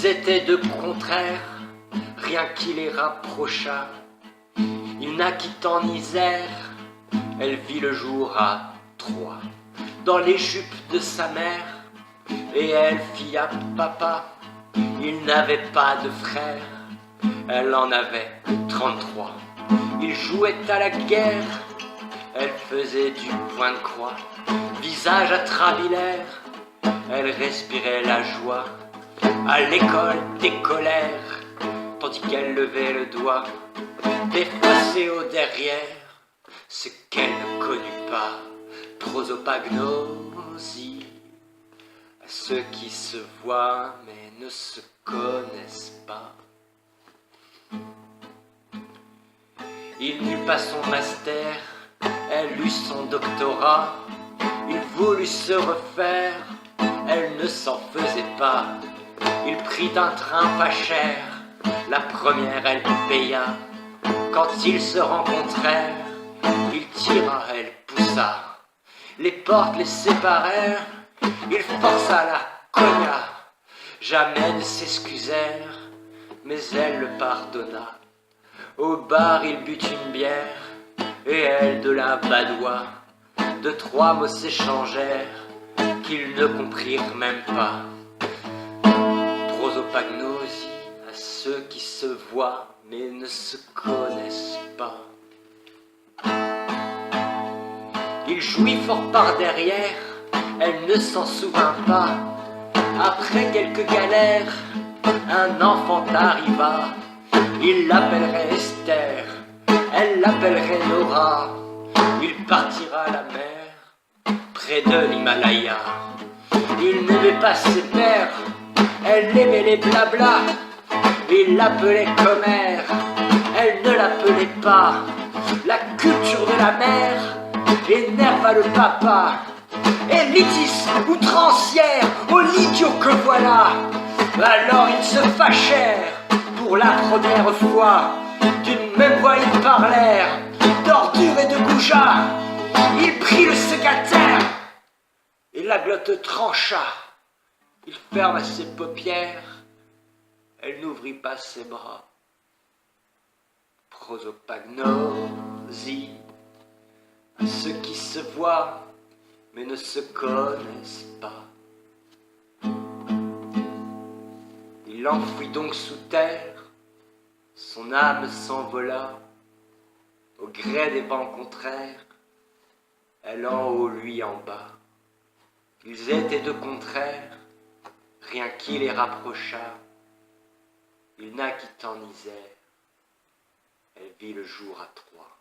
Ils étaient deux contraires, rien qui les rapprocha. Il naquit en Isère, elle vit le jour à Troyes, dans les jupes de sa mère, et elle fit à papa. Il n'avait pas de frère, elle en avait 33. Il jouait à la guerre, elle faisait du point de croix. Visage à trabilaire, elle respirait la joie. À l'école des colères, tandis qu'elle levait le doigt, défacé au derrière, ce qu'elle ne connut pas, prosopagnosie. À ceux qui se voient mais ne se connaissent pas. Il n'eut pas son master, elle eut son doctorat. Il voulut se refaire, elle ne s'en faisait pas. Il prit un train pas cher, la première elle paya. Quand ils se rencontrèrent, il tira, elle poussa. Les portes les séparèrent, il força la cogna. Jamais ne s'excusèrent, mais elle le pardonna. Au bar il but une bière, et elle de la badoie. Deux, trois mots s'échangèrent, qu'ils ne comprirent même pas. Prosopagnosie à ceux qui se voient mais ne se connaissent pas. Il jouit fort par derrière, elle ne s'en souvint pas. Après quelques galères, un enfant arriva. Il l'appellerait Esther, elle l'appellerait Nora. Il partira à la mer, près de l'Himalaya. Il n'aimait pas ses pères, elle aimait les blablas. Il l'appelait commère, elle ne l'appelait pas. La culture de la mère énerva le papa. Élitis, outrancière, oh l'idiot que voilà. Alors ils se fâchèrent, pour la première fois. D'une même voix ils parlèrent, d'ordure et de goujat. Il prit le sécateur, et la glotte trancha. Il ferma ses paupières, elle n'ouvrit pas ses bras. Prosopagnosie à ceux qui se voient mais ne se connaissent pas. Il l'enfouit donc sous terre, son âme s'envola. Au gré des vents contraires, elle en haut, lui en bas. Ils étaient deux contraires, rien qui les rapprocha. Il naquit en Isère, elle vit le jour à Troyes.